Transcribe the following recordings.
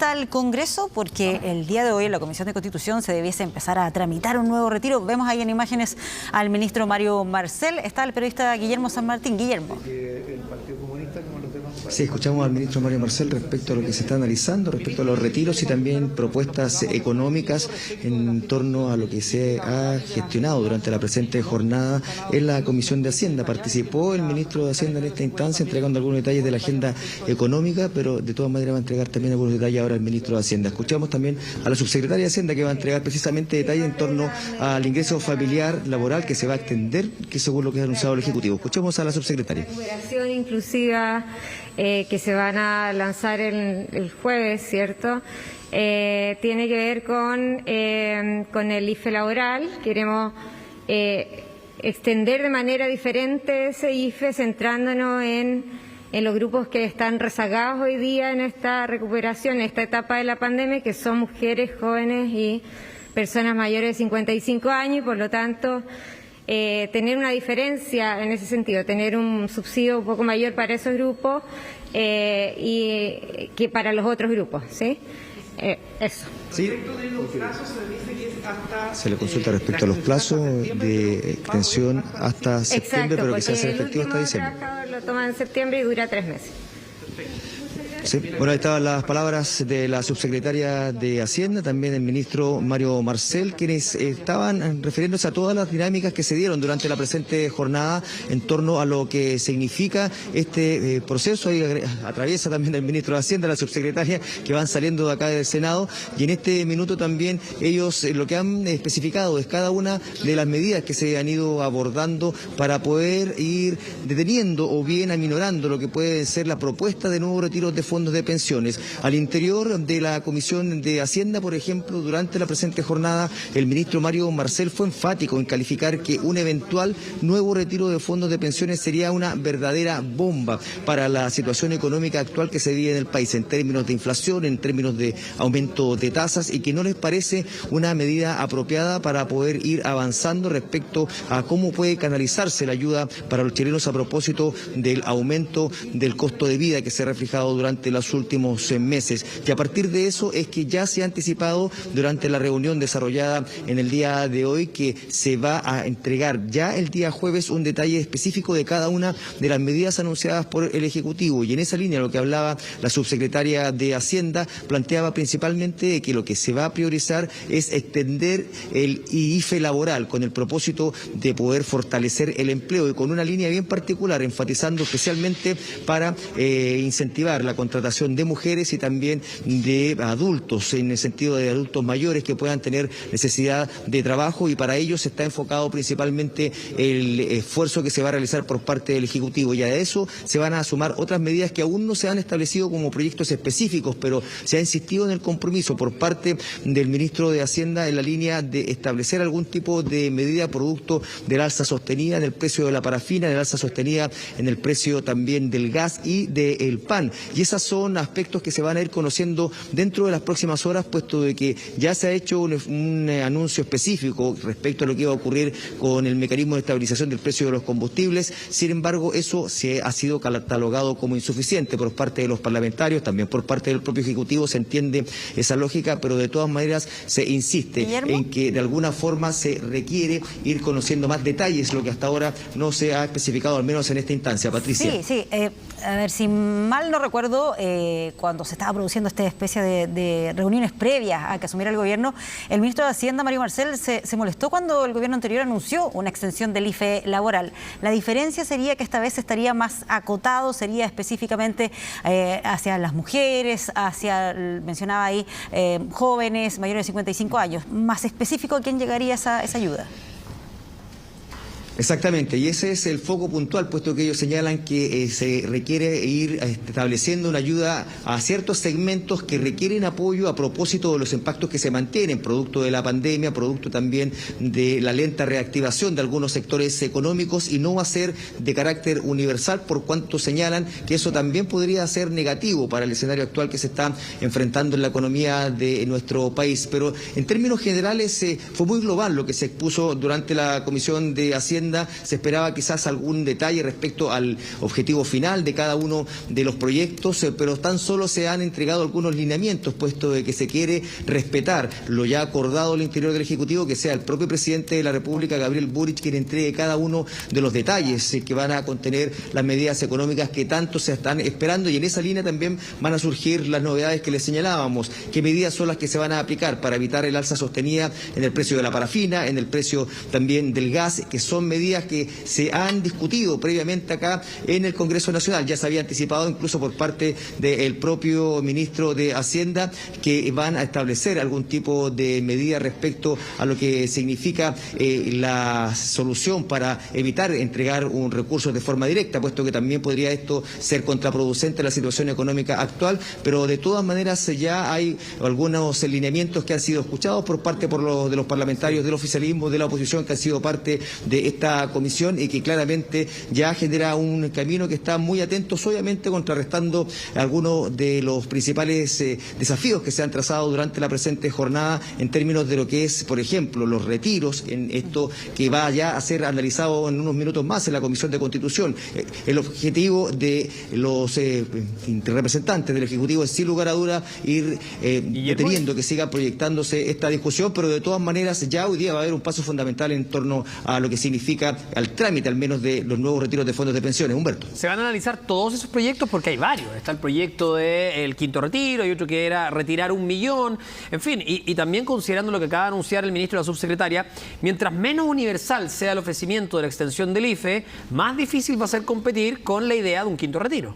está el Congreso? Porque el día de hoy en la Comisión de Constitución se debiese empezar a tramitar un nuevo retiro. Vemos ahí en imágenes al ministro Mario Marcel. Está el periodista Guillermo San Martín. Guillermo. Sí, escuchamos al ministro Mario Marcel respecto a lo que se está analizando, respecto a los retiros y también propuestas económicas en torno a lo que se ha gestionado durante la presente jornada en la Comisión de Hacienda. Participó el ministro de Hacienda en esta instancia entregando algunos detalles de la agenda económica, pero de todas maneras va a entregar también algunos detalles ahora el ministro de Hacienda. Escuchamos también a la subsecretaria de Hacienda que va a entregar precisamente detalles en torno al ingreso familiar laboral que se va a extender, que según lo que ha anunciado el Ejecutivo. Escuchamos a la subsecretaria. Recuperación inclusiva que se van a lanzar el jueves, ¿cierto? Tiene que ver con el IFE laboral. Queremos extender de manera diferente ese IFE centrándonos en los grupos que están rezagados hoy día en esta recuperación, en esta etapa de la pandemia, que son mujeres, jóvenes y personas mayores de 55 años y por lo tanto tener una diferencia en ese sentido, tener un subsidio un poco mayor para esos grupos y que para los otros grupos, ¿sí? Eso. Sí. Se le consulta respecto a los plazos de extensión hasta septiembre, pero que se hace efectivo hasta diciembre. Lo toman en septiembre y dura 3 meses. Sí. Bueno, ahí estaban las palabras de la subsecretaria de Hacienda, también el ministro Mario Marcel, quienes estaban refiriéndose a todas las dinámicas que se dieron durante la presente jornada en torno a lo que significa este proceso. Ahí atraviesa también el ministro de Hacienda, la subsecretaria, que van saliendo de acá del Senado, y en este minuto también ellos lo que han especificado es cada una de las medidas que se han ido abordando para poder ir deteniendo o bien aminorando lo que puede ser la propuesta de nuevos retiros de fondos de pensiones. Al interior de la Comisión de Hacienda, por ejemplo, durante la presente jornada, el ministro Mario Marcel fue enfático en calificar que un eventual nuevo retiro de fondos de pensiones sería una verdadera bomba para la situación económica actual que se vive en el país, en términos de inflación, en términos de aumento de tasas, y que no les parece una medida apropiada para poder ir avanzando respecto a cómo puede canalizarse la ayuda para los chilenos a propósito del aumento del costo de vida que se ha reflejado durante los últimos meses. Y a partir de eso es que ya se ha anticipado durante la reunión desarrollada en el día de hoy que se va a entregar ya el día jueves un detalle específico de cada una de las medidas anunciadas por el Ejecutivo. Y en esa línea lo que hablaba la subsecretaria de Hacienda planteaba principalmente que lo que se va a priorizar es extender el IFE laboral con el propósito de poder fortalecer el empleo y con una línea bien particular, enfatizando especialmente para incentivar la contratación de mujeres y también de adultos, en el sentido de adultos mayores que puedan tener necesidad de trabajo, y para ello se está enfocado principalmente el esfuerzo que se va a realizar por parte del Ejecutivo, y a eso se van a sumar otras medidas que aún no se han establecido como proyectos específicos, pero se ha insistido en el compromiso por parte del ministro de Hacienda en la línea de establecer algún tipo de medida producto del alza sostenida en el precio de la parafina, del alza sostenida en el precio también del gas y del pan. Y esos son aspectos que se van a ir conociendo dentro de las próximas horas, puesto de que ya se ha hecho un anuncio específico respecto a lo que iba a ocurrir con el mecanismo de estabilización del precio de los combustibles. Sin embargo, eso ha sido catalogado como insuficiente por parte de los parlamentarios, también por parte del propio Ejecutivo se entiende esa lógica, pero de todas maneras se insiste Guillermo, en que de alguna forma se requiere ir conociendo más detalles, lo que hasta ahora no se ha especificado, al menos en esta instancia. Patricia. Sí. A ver, si mal no recuerdo, cuando se estaba produciendo esta especie de reuniones previas a que asumiera el gobierno, el ministro de Hacienda, Mario Marcel, se molestó cuando el gobierno anterior anunció una extensión del IFE laboral. La diferencia sería que esta vez estaría más acotado, sería específicamente hacia las mujeres, mencionaba ahí, jóvenes mayores de 55 años. Más específico, ¿a quién llegaría esa ayuda? Exactamente, y ese es el foco puntual, puesto que ellos señalan que se requiere ir estableciendo una ayuda a ciertos segmentos que requieren apoyo a propósito de los impactos que se mantienen, producto de la pandemia, producto también de la lenta reactivación de algunos sectores económicos, y no va a ser de carácter universal, por cuanto señalan que eso también podría ser negativo para el escenario actual que se está enfrentando en la economía de nuestro país. Pero en términos generales fue muy global lo que se expuso durante la Comisión de Hacienda Hacienda se esperaba quizás algún detalle respecto al objetivo final de cada uno de los proyectos, pero tan solo se han entregado algunos lineamientos, puesto de que se quiere respetar lo ya acordado al interior del Ejecutivo, que sea el propio presidente de la República, Gabriel Boric, quien entregue cada uno de los detalles que van a contener las medidas económicas que tanto se están esperando, y en esa línea también van a surgir las novedades que les señalábamos, qué medidas son las que se van a aplicar para evitar el alza sostenida en el precio de la parafina, en el precio también del gas, que son medidas que se han discutido previamente acá en el Congreso Nacional. Ya se había anticipado incluso por parte del propio ministro de Hacienda que van a establecer algún tipo de medida respecto a lo que significa la solución para evitar entregar un recurso de forma directa, puesto que también podría esto ser contraproducente en la situación económica actual, pero de todas maneras ya hay algunos lineamientos que han sido escuchados por parte de los parlamentarios del oficialismo, de la oposición, que han sido parte de esta comisión y que claramente ya genera un camino que está muy atentos, obviamente contrarrestando algunos de los principales desafíos que se han trazado durante la presente jornada en términos de lo que es, por ejemplo, los retiros, en esto que va ya a ser analizado en unos minutos más en la Comisión de Constitución. El objetivo de los representantes del Ejecutivo es, sin lugar a duda, ir deteniendo que siga proyectándose esta discusión, pero de todas maneras ya hoy día va a haber un paso fundamental en torno a lo que significa al trámite, al menos, de los nuevos retiros de fondos de pensiones. Humberto. ¿Se van a analizar todos esos proyectos? Porque hay varios. Está el proyecto del quinto retiro, hay otro que era retirar 1 millón, en fin, y también considerando lo que acaba de anunciar el ministro y la subsecretaria, mientras menos universal sea el ofrecimiento de la extensión del IFE, más difícil va a ser competir con la idea de un quinto retiro.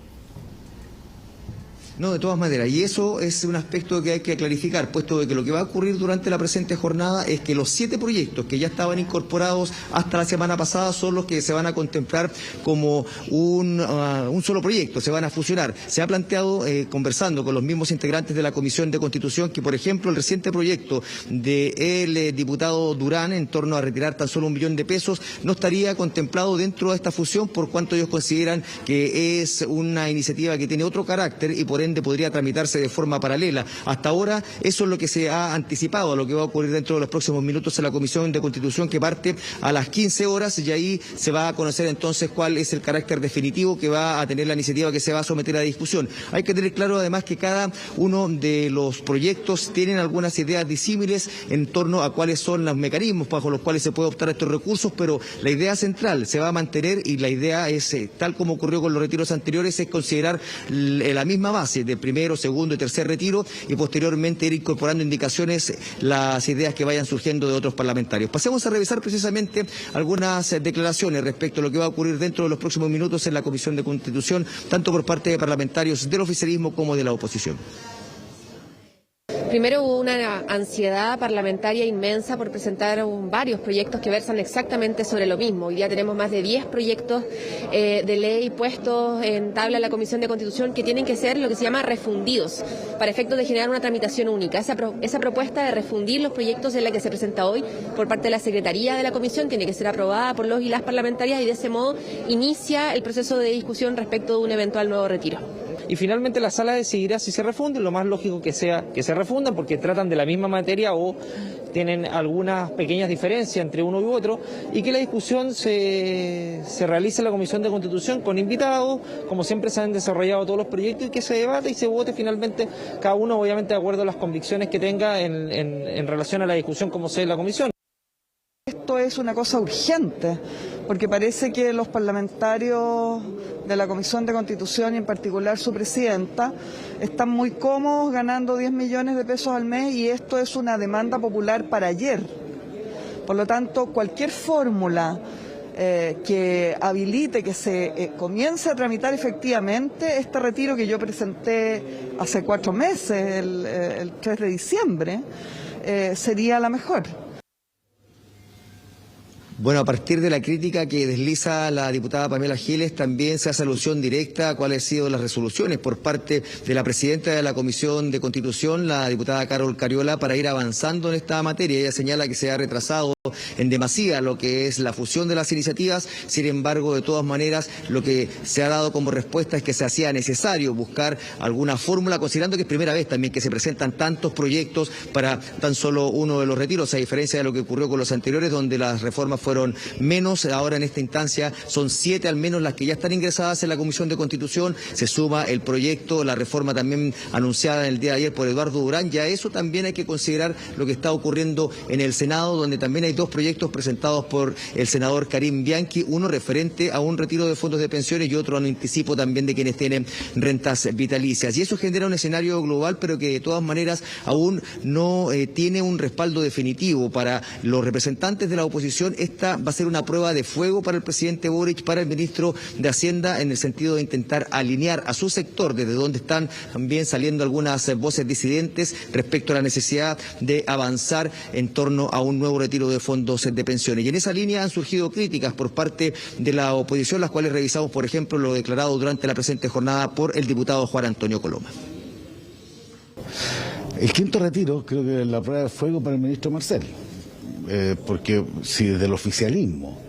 No, de todas maneras, y eso es un aspecto que hay que clarificar, puesto de que lo que va a ocurrir durante la presente jornada es que los 7 proyectos que ya estaban incorporados hasta la semana pasada son los que se van a contemplar como un solo proyecto, se van a fusionar. Se ha planteado, conversando con los mismos integrantes de la Comisión de Constitución, que, por ejemplo, el reciente proyecto del diputado Durán en torno a retirar tan solo 1 millón de pesos no estaría contemplado dentro de esta fusión, por cuanto ellos consideran que es una iniciativa que tiene otro carácter y por ende podría tramitarse de forma paralela. Hasta ahora eso es lo que se ha anticipado a lo que va a ocurrir dentro de los próximos minutos en la Comisión de Constitución, que parte a las 15 horas, y ahí se va a conocer entonces cuál es el carácter definitivo que va a tener la iniciativa que se va a someter a discusión. Hay que tener claro además que cada uno de los proyectos tienen algunas ideas disímiles en torno a cuáles son los mecanismos bajo los cuales se puede optar a estos recursos, pero la idea central se va a mantener, y la idea es, tal como ocurrió con los retiros anteriores, es considerar la misma base de primero, segundo y tercer retiro, y posteriormente ir incorporando indicaciones, las ideas que vayan surgiendo de otros parlamentarios. Pasemos a revisar precisamente algunas declaraciones respecto a lo que va a ocurrir dentro de los próximos minutos en la Comisión de Constitución, tanto por parte de parlamentarios del oficialismo como de la oposición. Primero, hubo una ansiedad parlamentaria inmensa por presentar varios proyectos que versan exactamente sobre lo mismo. Hoy día tenemos más de 10 proyectos de ley puestos en tabla en la Comisión de Constitución que tienen que ser lo que se llama refundidos, para efectos de generar una tramitación única. Esa propuesta de refundir los proyectos es la que se presenta hoy por parte de la Secretaría de la Comisión, tiene que ser aprobada por los y las parlamentarias, y de ese modo inicia el proceso de discusión respecto de un eventual nuevo retiro. Y finalmente la sala decidirá si se refunden. Lo más lógico que sea que se refundan, porque tratan de la misma materia o tienen algunas pequeñas diferencias entre uno y otro, y que la discusión se realice en la Comisión de Constitución con invitados, como siempre se han desarrollado todos los proyectos, y que se debate y se vote finalmente cada uno, obviamente de acuerdo a las convicciones que tenga en relación a la discusión como sea en la Comisión. Esto es una cosa urgente, porque parece que los parlamentarios de la Comisión de Constitución, y en particular su presidenta, están muy cómodos ganando 10 millones de pesos al mes, y esto es una demanda popular para ayer. Por lo tanto, cualquier fórmula que habilite que se comience a tramitar efectivamente este retiro que yo presenté hace 4 meses, el 3 de diciembre, sería la mejor. Bueno, a partir de la crítica que desliza la diputada Pamela Giles, también se hace alusión directa a cuáles han sido las resoluciones por parte de la presidenta de la Comisión de Constitución, la diputada Carol Cariola, para ir avanzando en esta materia. Ella señala que se ha retrasado en demasía lo que es la fusión de las iniciativas. Sin embargo, de todas maneras, lo que se ha dado como respuesta es que se hacía necesario buscar alguna fórmula, considerando que es primera vez también que se presentan tantos proyectos para tan solo uno de los retiros, a diferencia de lo que ocurrió con los anteriores, donde las reformas fueron menos. Ahora en esta instancia son 7 al menos las que ya están ingresadas en la Comisión de Constitución. Se suma el proyecto, la reforma también anunciada el día de ayer por Eduardo Durán. Ya eso también hay que considerar lo que está ocurriendo en el Senado, donde también hay 2 proyectos presentados por el senador Karim Bianchi, uno referente a un retiro de fondos de pensiones y otro a un anticipo también de quienes tienen rentas vitalicias. Y eso genera un escenario global, pero que de todas maneras aún no tiene un respaldo definitivo. Para los representantes de la oposición, esta va a ser una prueba de fuego para el presidente Boric, para el ministro de Hacienda, en el sentido de intentar alinear a su sector, desde donde están también saliendo algunas voces disidentes respecto a la necesidad de avanzar en torno a un nuevo retiro de fondos de pensiones. Y en esa línea han surgido críticas por parte de la oposición, las cuales revisamos, por ejemplo, lo declarado durante la presente jornada por el diputado Juan Antonio Coloma. El quinto retiro creo que es la prueba de fuego para el ministro Marcel, porque si desde el oficialismo,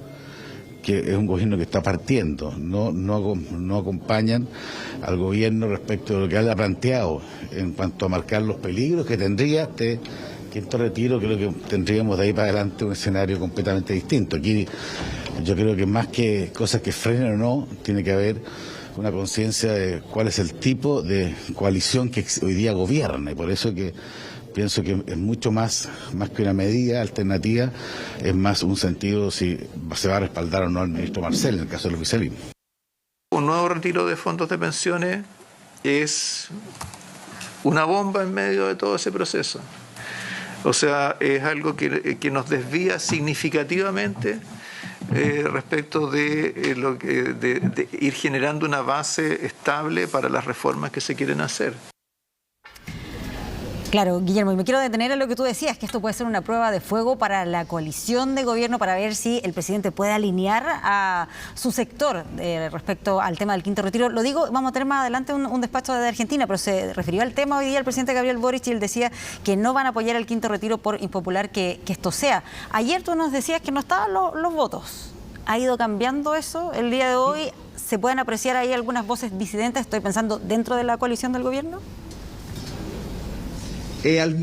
que es un gobierno que está partiendo, no acompañan al gobierno respecto de lo que haya planteado en cuanto a marcar los peligros que tendría este quinto retiro, creo que tendríamos de ahí para adelante un escenario completamente distinto. Aquí yo creo que más que cosas que frenen o no, tiene que haber una conciencia de cuál es el tipo de coalición que hoy día gobierna, y por eso que pienso que es mucho más que una medida alternativa, es más un sentido si se va a respaldar o no al ministro Marcel en el caso del oficialismo. Un nuevo retiro de fondos de pensiones es una bomba en medio de todo ese proceso. O sea, es algo que nos desvía significativamente respecto de ir generando una base estable para las reformas que se quieren hacer. Claro, Guillermo, y me quiero detener en lo que tú decías, que esto puede ser una prueba de fuego para la coalición de gobierno, para ver si el presidente puede alinear a su sector respecto al tema del quinto retiro. Lo digo, vamos a tener más adelante un despacho de Argentina, pero se refirió al tema hoy día el presidente Gabriel Boric, y él decía que no van a apoyar el quinto retiro por impopular que esto sea. Ayer tú nos decías que no estaban los votos. ¿Ha ido cambiando eso el día de hoy? ¿Se pueden apreciar ahí algunas voces disidentes? Estoy pensando dentro de la coalición del gobierno.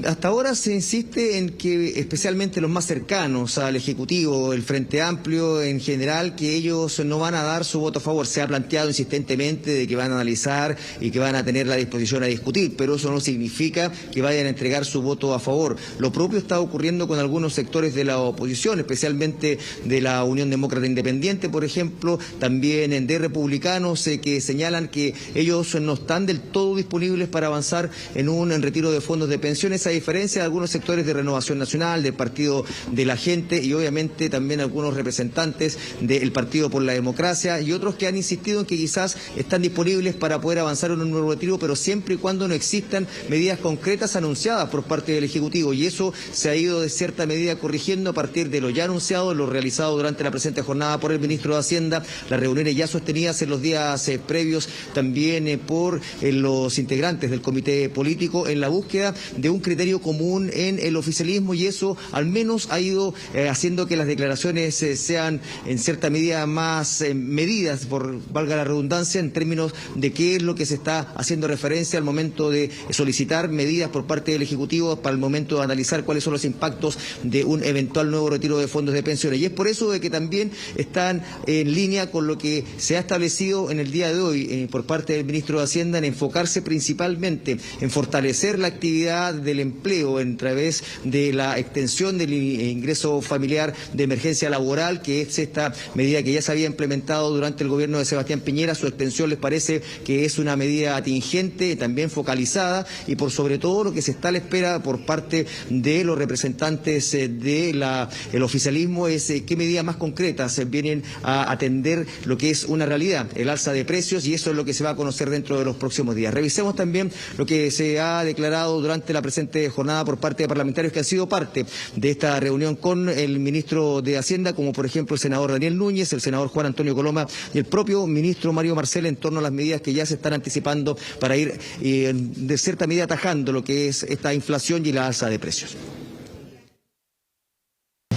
Hasta ahora se insiste en que especialmente los más cercanos al Ejecutivo, el Frente Amplio en general, que ellos no van a dar su voto a favor. Se ha planteado insistentemente de que van a analizar y que van a tener la disposición a discutir, pero eso no significa que vayan a entregar su voto a favor. Lo propio está ocurriendo con algunos sectores de la oposición, especialmente de la Unión Demócrata Independiente, por ejemplo, también de republicanos que señalan que ellos no están del todo disponibles para avanzar en un retiro de fondos de pensiones, a diferencia de algunos sectores de Renovación Nacional, del Partido de la Gente y obviamente también algunos representantes del Partido por la Democracia y otros que han insistido en que quizás están disponibles para poder avanzar en un nuevo retiro, pero siempre y cuando no existan medidas concretas anunciadas por parte del Ejecutivo, y eso se ha ido de cierta medida corrigiendo a partir de lo ya anunciado, lo realizado durante la presente jornada por el ministro de Hacienda, las reuniones ya sostenidas en los días previos también por los integrantes del comité político en la búsqueda de un criterio común en el oficialismo, y eso al menos ha ido haciendo que las declaraciones sean en cierta medida más medidas, por valga la redundancia, en términos de qué es lo que se está haciendo referencia al momento de solicitar medidas por parte del Ejecutivo para el momento de analizar cuáles son los impactos de un eventual nuevo retiro de fondos de pensiones. Y es por eso de que también están en línea con lo que se ha establecido en el día de hoy por parte del ministro de Hacienda, en enfocarse principalmente en fortalecer la actividad del empleo a través de la extensión del ingreso familiar de emergencia laboral, que es esta medida que ya se había implementado durante el gobierno de Sebastián Piñera. Su extensión les parece que es una medida atingente, también focalizada, y por sobre todo lo que se está a la espera por parte de los representantes del oficialismo es qué medidas más concretas vienen a atender lo que es una realidad, el alza de precios, y eso es lo que se va a conocer dentro de los próximos días. Revisemos también lo que se ha declarado durante la presente jornada por parte de parlamentarios que han sido parte de esta reunión con el ministro de Hacienda, como por ejemplo el senador Daniel Núñez, el senador Juan Antonio Coloma y el propio ministro Mario Marcel, en torno a las medidas que ya se están anticipando para ir de cierta medida atajando lo que es esta inflación y la alza de precios.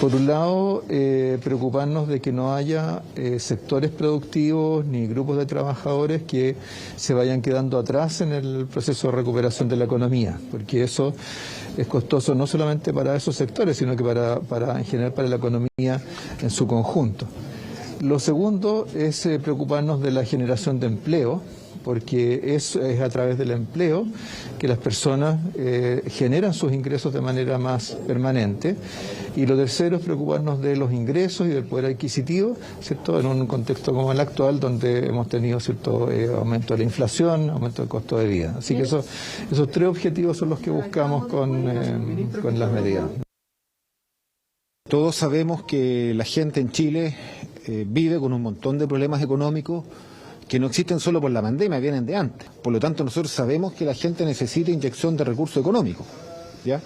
Por un lado, preocuparnos de que no haya sectores productivos ni grupos de trabajadores que se vayan quedando atrás en el proceso de recuperación de la economía, porque eso es costoso no solamente para esos sectores, sino que en general para la economía en su conjunto. Lo segundo es preocuparnos de la generación de empleo, porque es a través del empleo que las personas generan sus ingresos de manera más permanente. Y lo tercero es preocuparnos de los ingresos y del poder adquisitivo, ¿cierto?, en un contexto como el actual, donde hemos tenido cierto aumento de la inflación, aumento del costo de vida. Así que esos tres objetivos son los que buscamos con las medidas. Todos sabemos que la gente en Chile vive con un montón de problemas económicos que no existen solo por la pandemia, vienen de antes. Por lo tanto, nosotros sabemos que la gente necesita inyección de recursos económicos, ¿ya?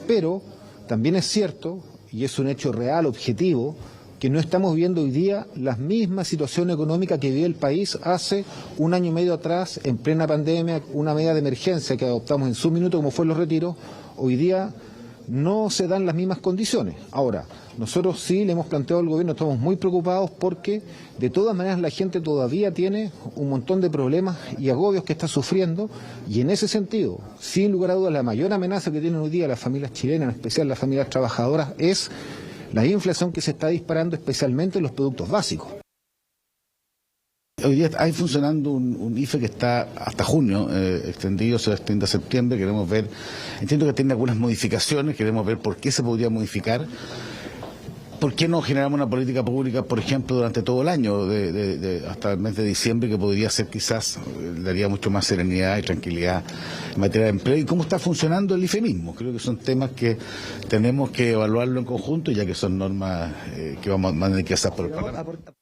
Pero también es cierto, y es un hecho real, objetivo, que no estamos viendo hoy día la misma situación económica que vivió el país hace un año y medio atrás, en plena pandemia, una medida de emergencia que adoptamos en su minuto, como fue los retiros. Hoy día no se dan las mismas condiciones. Ahora, nosotros sí le hemos planteado al gobierno, estamos muy preocupados porque de todas maneras la gente todavía tiene un montón de problemas y agobios que está sufriendo, y en ese sentido, sin lugar a dudas, la mayor amenaza que tienen hoy día las familias chilenas, en especial las familias trabajadoras, es la inflación que se está disparando especialmente en los productos básicos. Hoy día hay funcionando un IFE que está hasta junio, extendido, se extiende a septiembre. Queremos ver, entiendo que tiene algunas modificaciones, queremos ver por qué se podría modificar. ¿Por qué no generamos una política pública, por ejemplo, durante todo el año, hasta el mes de diciembre, que podría ser quizás, daría mucho más serenidad y tranquilidad en materia de empleo? ¿Y cómo está funcionando el IFE mismo? Creo que son temas que tenemos que evaluarlo en conjunto, ya que son normas que vamos a tener que hacer por el Parlamento.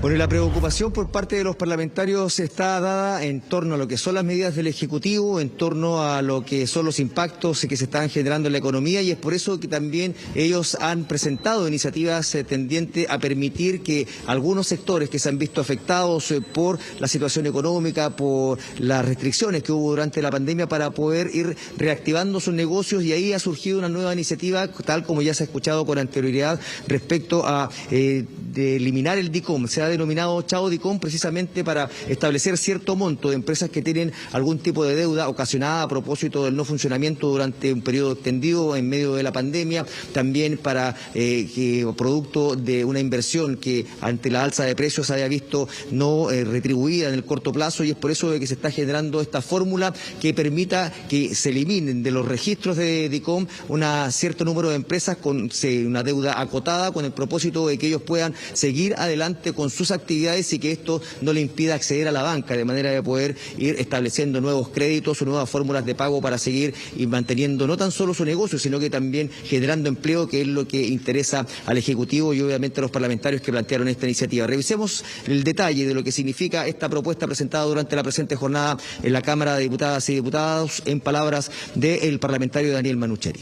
Bueno, la preocupación por parte de los parlamentarios está dada en torno a lo que son las medidas del Ejecutivo, en torno a lo que son los impactos que se están generando en la economía, y es por eso que también ellos han presentado iniciativas tendientes a permitir que algunos sectores que se han visto afectados por la situación económica, por las restricciones que hubo durante la pandemia, para poder ir reactivando sus negocios, y ahí ha surgido una nueva iniciativa, tal como ya se ha escuchado con anterioridad, respecto a de eliminar el DICOM. Se ha denominado Chao DICOM precisamente para establecer cierto monto de empresas que tienen algún tipo de deuda ocasionada a propósito del no funcionamiento durante un periodo extendido en medio de la pandemia, también para que producto de una inversión que ante la alza de precios se haya visto no retribuida en el corto plazo, y es por eso de que se está generando esta fórmula que permita que se eliminen de los registros de DICOM un cierto número de empresas con una deuda acotada, con el propósito de que ellos puedan seguir adelante con sus actividades y que esto no le impida acceder a la banca, de manera de poder ir estableciendo nuevos créditos o nuevas fórmulas de pago para seguir y manteniendo no tan solo su negocio, sino que también generando empleo, que es lo que interesa al Ejecutivo y obviamente a los parlamentarios que plantearon esta iniciativa. Revisemos el detalle de lo que significa esta propuesta presentada durante la presente jornada en la Cámara de Diputadas y Diputados, en palabras del parlamentario Daniel Manucheri.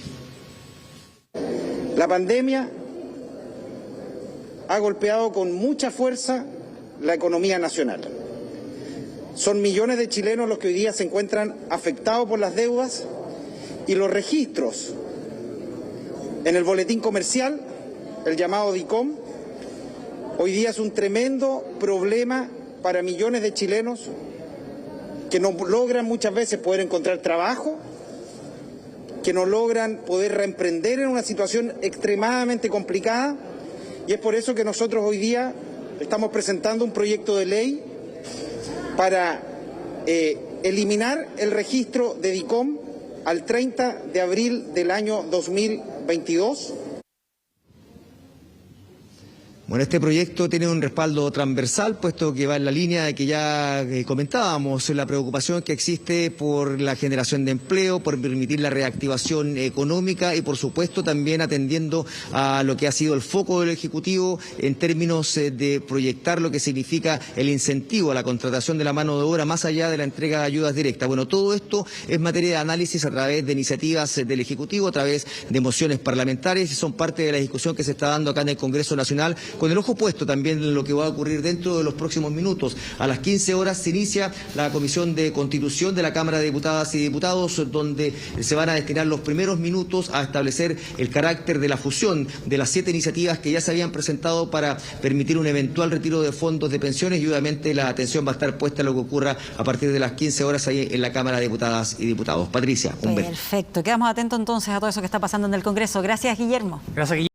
La pandemia ha golpeado con mucha fuerza la economía nacional. Son millones de chilenos los que hoy día se encuentran afectados por las deudas, y los registros en el boletín comercial, el llamado DICOM, hoy día es un tremendo problema para millones de chilenos que no logran muchas veces poder encontrar trabajo, que no logran poder reemprender en una situación extremadamente complicada. Y es por eso que nosotros hoy día estamos presentando un proyecto de ley para eliminar el registro de DICOM al 30 de abril del año 2022. Bueno, este proyecto tiene un respaldo transversal, puesto que va en la línea de que ya comentábamos, la preocupación que existe por la generación de empleo, por permitir la reactivación económica y, por supuesto, también atendiendo a lo que ha sido el foco del Ejecutivo en términos de proyectar lo que significa el incentivo a la contratación de la mano de obra, más allá de la entrega de ayudas directas. Bueno, todo esto es materia de análisis a través de iniciativas del Ejecutivo, a través de mociones parlamentarias, y son parte de la discusión que se está dando acá en el Congreso Nacional con el ojo puesto también en lo que va a ocurrir dentro de los próximos minutos. A las 15 horas se inicia la Comisión de Constitución de la Cámara de Diputadas y Diputados, donde se van a destinar los primeros minutos a establecer el carácter de la fusión de las 7 iniciativas que ya se habían presentado para permitir un eventual retiro de fondos de pensiones, y obviamente la atención va a estar puesta en lo que ocurra a partir de las 15 horas ahí en la Cámara de Diputadas y Diputados. Patricia, un beso. Perfecto, quedamos atentos entonces a todo eso que está pasando en el Congreso. Gracias, Guillermo. Gracias, Guillermo.